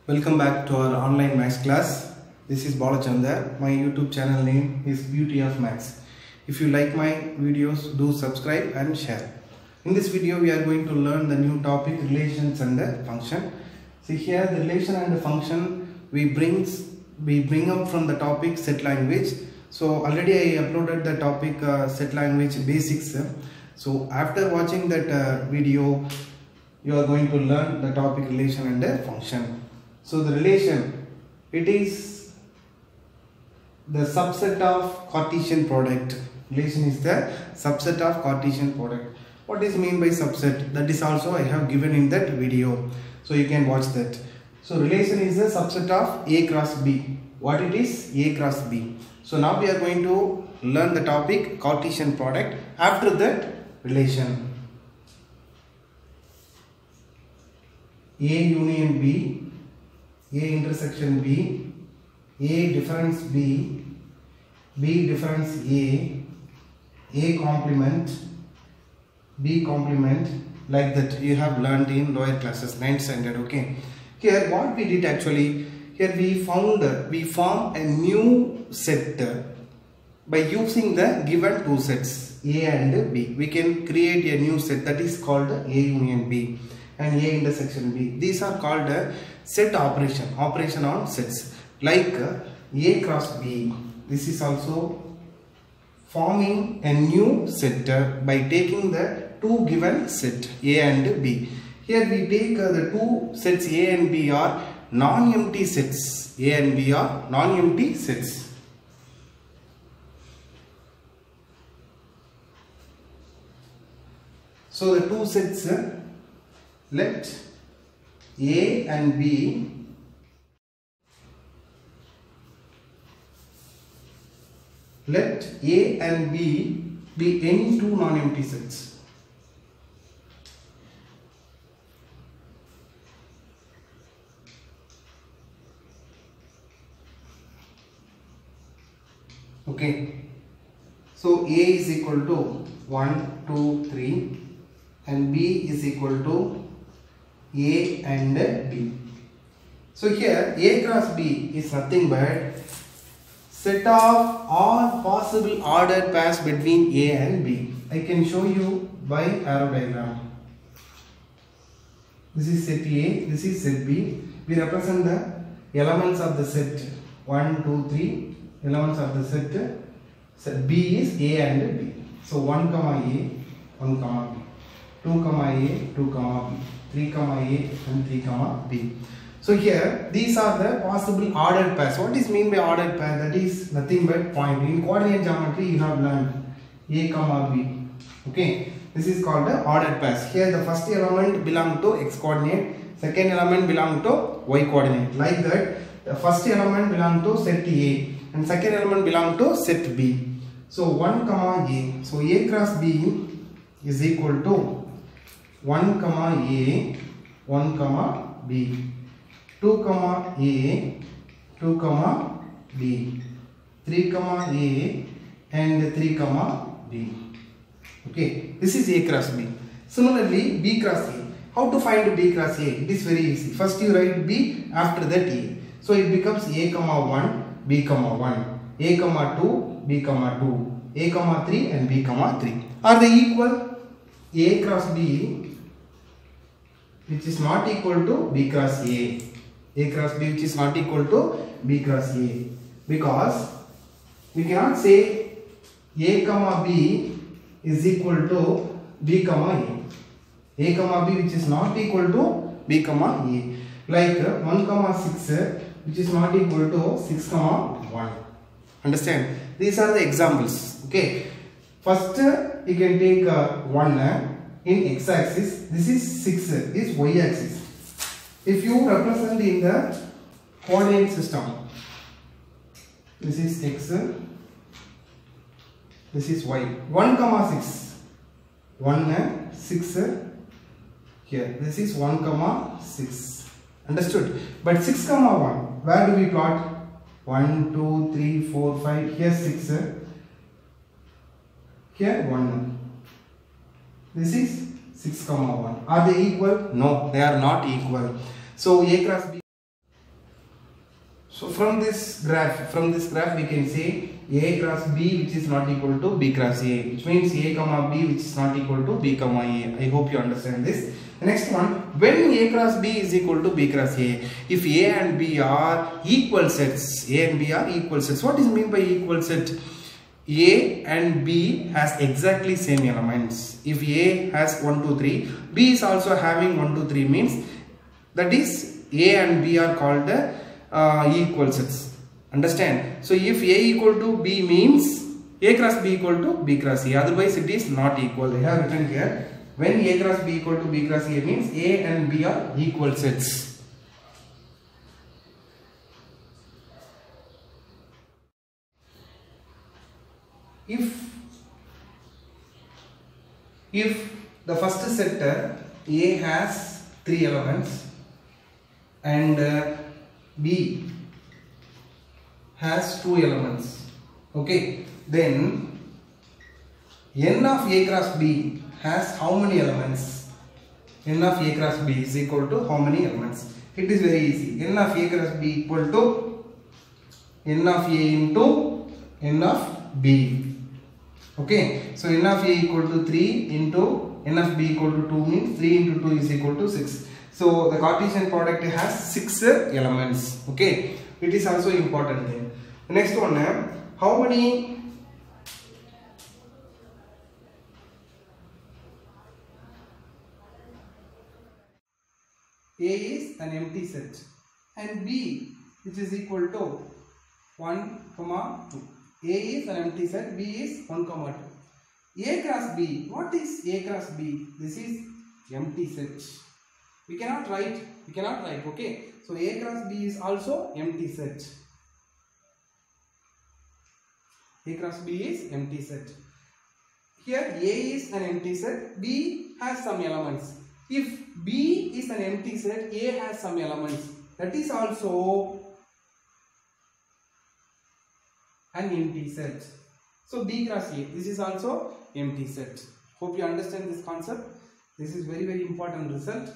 Welcome back to our online maths class. This is Balachandar. My YouTube channel name is Beauty of Maths. If you like my videos, do subscribe and share. In this video, we are going to learn the new topic relations and the function. See here, the relation and the function we bring up from the topic set language. So already I uploaded the topic set language basics. So after watching that video, you are going to learn the topic relation and the function. So the relation, it is the subset of Cartesian product. Relation is the subset of Cartesian product. What is mean by subset? That is also I have given in that video. So you can watch that. So relation is the subset of A cross B. What it is? A cross B. So now we are going to learn the topic Cartesian product. After that, relation. A union B, A intersection B, A difference B, B difference A complement, B complement, like that you have learned in lower classes, 9th standard. Okay. Here what we did actually, here we form a new set by using the given two sets A and B. We can create a new set that is called A union B and A intersection B. These are called set operation on sets, like A cross B. This is also forming a new set by taking the two given set A and B. Here we take the two sets A and B are non-empty sets. A and B are non-empty sets. So the two sets, let A and B be any two non-empty sets. Okay. So A is equal to 1, 2, 3 and B is equal to A and B. So here A cross B is nothing but set of all possible ordered pairs between A and B. I can show you by arrow diagram. This is set A, this is set B. We represent the elements of the set 1, 2, 3. Elements of the set B is A and B. So 1 comma A, 1 comma B. 2 comma A, 2 comma B. 3 comma A and 3 comma B. So here these are the possible ordered pairs. What is mean by ordered pair? That is nothing but point. In coordinate geometry you have learned A comma B. Okay, this is called the ordered pairs. Here the first element belong to x coordinate, second element belong to y coordinate. Like that, the first element belong to set A and second element belong to set B. So 1 comma A. So A cross B is equal to 1 comma A, 1 comma B. 2 comma A, 2 comma B. 3 comma A and 3 comma B. Okay, this is A cross B. Similarly, B cross A. How to find B cross A? It is very easy. First you write B, after that A. So it becomes A comma 1, B comma 1, A comma 2, B comma 2, A comma 3 and B comma 3. Are they equal? A cross B which is not equal to B cross A. A cross B which is not equal to B cross A. Because we cannot say A comma B is equal to B comma A. A comma B which is not equal to B comma A. Like 1 comma 6 which is not equal to 6 comma 1. Understand? These are the examples. Okay. First you can take 1 in x axis. This is 6 is y axis. If you represent in the coordinate system, this is x, this is y. 1 comma 6, 1 6 here. This is 1 comma 6. Understood? But 6 comma 1, where do we plot? 1, 2, 3, 4, 5. Here 6. Here 1. This is 6 comma 1. Are they equal? No, they are not equal. So A cross B. So from this graph we can say A cross B which is not equal to B cross A, which means A comma B which is not equal to B comma A. I hope you understand this. The next one, when A cross B is equal to B cross A, if A and B are equal sets, A and B are equal sets. What is mean by equal set? A and B has exactly same elements. If A has 1, 2, 3, B is also having 1, 2, 3 means that is A and B are called equal sets. Understand? So if A equal to B means A cross B equal to B cross A, otherwise it is not equal. I have written here, when A cross B equal to B cross A means A and B are equal sets. If the first set A has 3 elements and B has 2 elements, okay, then n of A cross B has how many elements? N of A cross B is equal to how many elements? It is very easy. N of A cross B equal to n of A into n of B. Okay, so n of A equal to 3 into n of B equal to 2 means 3 into 2 is equal to 6. So the Cartesian product has 6 elements. Okay, it is also important thing. The next one, how many A is an empty set and B which is equal to 1, 2. A is an empty set, B is 1, 2. A cross B, what is A cross B? This is empty set. We cannot write, okay. So A cross B is also empty set. A cross B is empty set. Here A is an empty set, B has some elements. If B is an empty set, A has some elements. That is also an empty set. So B cross A, this is also empty set. Hope you understand this concept. This is very important result.